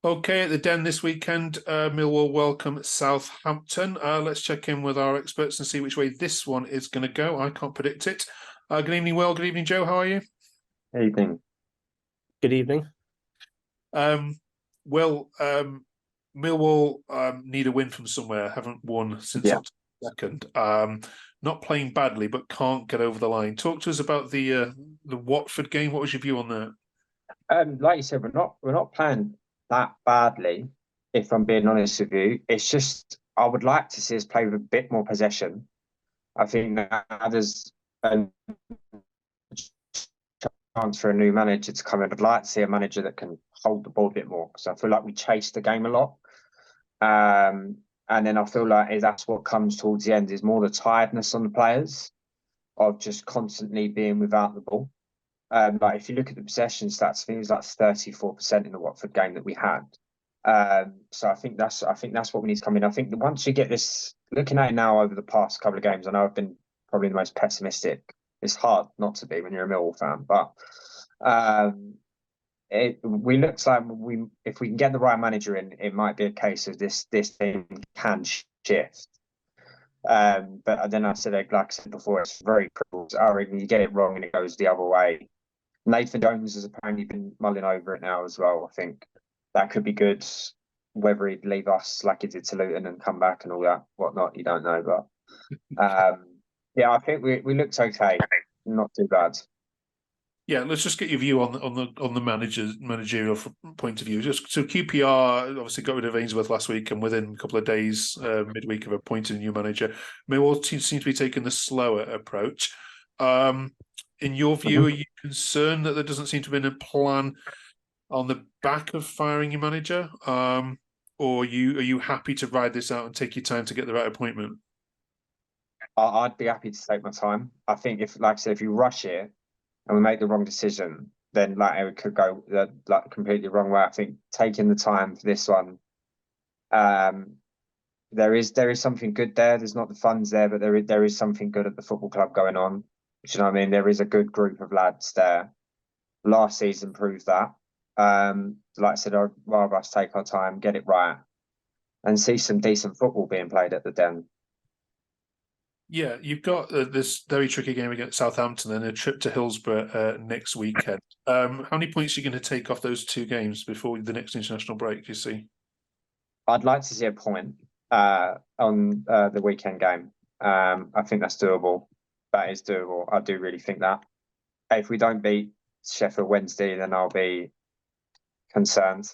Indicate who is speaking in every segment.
Speaker 1: Okay, at the Den this weekend, Millwall welcome Southampton. Let's check in with our experts and see which way this one is going to go. I can't predict it. Good evening, Will. Good evening, Joe. How are you?
Speaker 2: Evening.
Speaker 3: Good evening.
Speaker 1: Will, Millwall need a win from somewhere. Haven't won since
Speaker 2: Yeah.
Speaker 1: October 2nd. Not playing badly, but can't get over the line. Talk to us about the Watford game. What was your view on that?
Speaker 2: Like you said, we're not playing that badly, if I'm being honest with you. It's just I would like to see us play with a bit more possession. I think that there's a chance for a new manager to come in. I'd like to see a manager that can hold the ball a bit more because I feel like we chase the game a lot. And then I feel like that's what comes towards the end is more the tiredness on the players of just constantly being without the ball. Like if you look at the possession stats, I think it was like 34% in the Watford game that we had. So I think that's what we need to come in. I think that once you get this, looking at it now over the past couple of games, I know I've been probably the most pessimistic. It's hard not to be when you're a Millwall fan, but we looks like if we can get the right manager in, it might be a case of this thing can shift. But then I said, like I said before, it's very cruel. You get it wrong and it goes the other way. Nathan Jones has apparently been mulling over it now as well. I think that could be good. Whether he'd leave us like he did to Luton and come back and all that whatnot, you don't know. But yeah, I think we looked okay, not too bad.
Speaker 1: Yeah, let's just get your view on the managerial point of view. Just so QPR obviously got rid of Ainsworth last week, and within a couple of days, midweek, of appointing a new manager. Millwall seems to be taking the slower approach. In your view, are you concerned that there doesn't seem to have been a plan on the back of firing your manager, or are you happy to ride this out and take your time to get the right appointment?
Speaker 2: I'd be happy to take my time. I think if, like I said, if you rush it and we make the wrong decision, then like it could go like completely wrong way. I think taking the time for this one, there is something good there. There's not the funds there, but there is something good at the football club going on. Do you know what I mean? There is a good group of lads there. Last season proved that. Like I said, I'd rather us take our time, get it right, and see some decent football being played at the Den.
Speaker 1: Yeah, you've got this very tricky game against Southampton and a trip to Hillsborough next weekend. How many points are you going to take off those two games before the next international break, do you see?
Speaker 2: I'd like to see a point on the weekend game. I think that's doable. That is doable. I do really think that. If we don't beat Sheffield Wednesday, then I'll be concerned.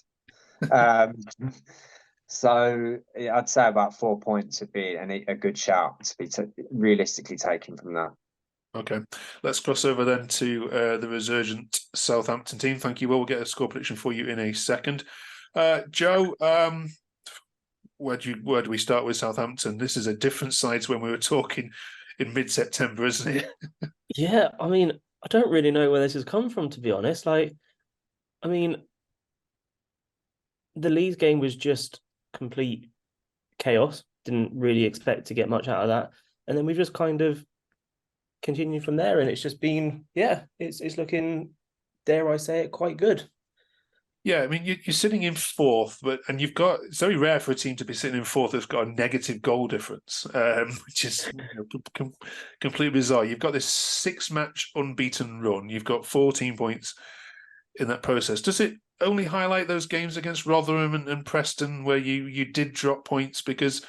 Speaker 2: So yeah, I'd say about 4 points would be a good shout to be realistically taken from that.
Speaker 1: Okay, let's cross over then to the resurgent Southampton team. Thank you, Will. We'll get a score prediction for you in a second. Joe, where do we start with Southampton? This is a different side to when we were talking in mid-September, isn't it?
Speaker 3: Yeah, I mean, I don't really know where this has come from, to be honest. Like, I mean, the Leeds game was just complete chaos. Didn't really expect to get much out of that. And then we've just kind of continued from there. And it's just been, yeah, it's looking, dare I say it, quite good.
Speaker 1: Yeah, I mean, you're sitting in fourth, and you've got, it's very rare for a team to be sitting in fourth that's got a negative goal difference, which is completely bizarre. You've got this 6-match unbeaten run. You've got 14 points in that process. Does it only highlight those games against Rotherham and Preston where you did drop points? Because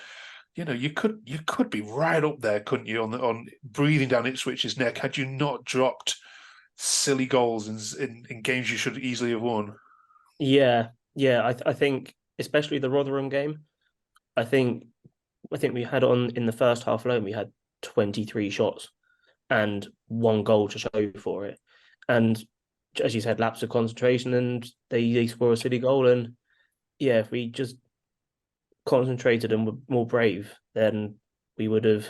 Speaker 1: you could be right up there, couldn't you, on breathing down Ipswich's neck had you not dropped silly goals in games you should easily have won.
Speaker 3: Yeah. I think especially the Rotherham game. I think we had on in the first half alone, we had 23 shots and 1 goal to show for it. And as you said, lapse of concentration, and they score a silly goal. And yeah, if we just concentrated and were more brave, then we would have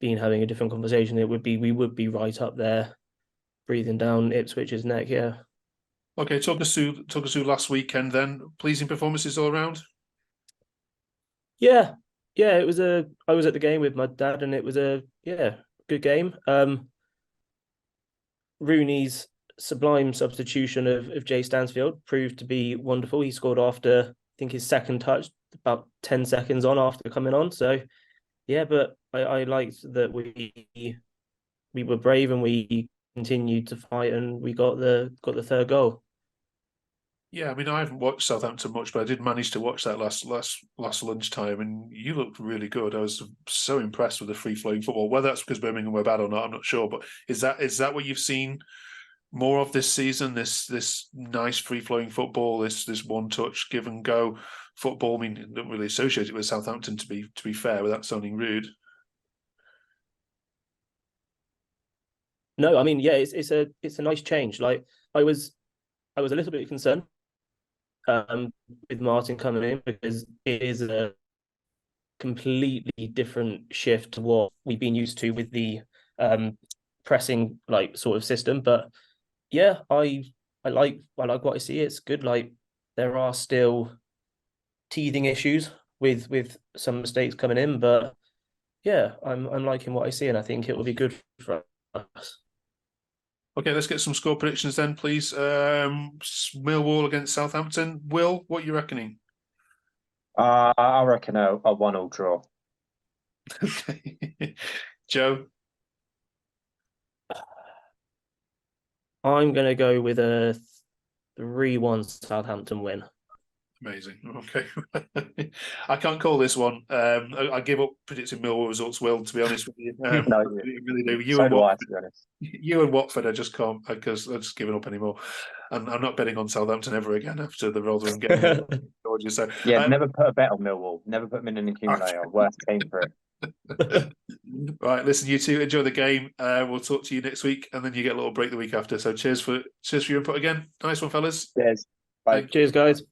Speaker 3: been having a different conversation. We would be right up there, breathing down Ipswich's neck. Yeah.
Speaker 1: Okay, talk us through last weekend then. Pleasing performances all around?
Speaker 3: Yeah. I was at the game with my dad, and it was a good game. Rooney's sublime substitution of Jay Stansfield proved to be wonderful. He scored after, I think, his second touch, about 10 seconds on after coming on. So, yeah, but I liked that we were brave and we continued to fight, and we got the third goal.
Speaker 1: Yeah, I mean, I haven't watched Southampton much, but I did manage to watch that last lunchtime, and you looked really good. I was so impressed with the free flowing football. Whether that's because Birmingham were bad or not, I'm not sure. But is that what you've seen more of this season? This nice free flowing football, this one touch give and go football. I mean, I don't really associate it with Southampton, to be fair, without sounding rude.
Speaker 3: No, I mean, yeah, it's a nice change. Like I was a little bit concerned with Martin coming in, because it is a completely different shift to what we've been used to with the pressing like sort of system. But yeah, I like what I see. It's good. Like there are still teething issues with some mistakes coming in, but yeah, I'm liking what I see, and I think it will be good for us.
Speaker 1: Okay, let's get some score predictions then, please. Millwall against Southampton. Will, what are you reckoning?
Speaker 2: I reckon a 1-1 draw.
Speaker 1: Okay. Joe?
Speaker 3: I'm going to go with a 3-1 Southampton win.
Speaker 1: Amazing. Okay. I can't call this one. I give up predicting Millwall results, Will, to be honest with you.
Speaker 2: No,
Speaker 1: I really do.
Speaker 2: so do I, to be honest.
Speaker 1: You and Watford, I just can't, because I've just given up anymore. And I'm not betting on Southampton ever again after the Rotherham game. So,
Speaker 2: yeah, never put a bet on Millwall. Never put them in an accumulator. Worst game for it.
Speaker 1: Right, listen, you two, enjoy the game. We'll talk to you next week, and then you get a little break the week after. So cheers for your input again. Nice one, fellas.
Speaker 2: Cheers. Bye.
Speaker 3: Cheers, guys.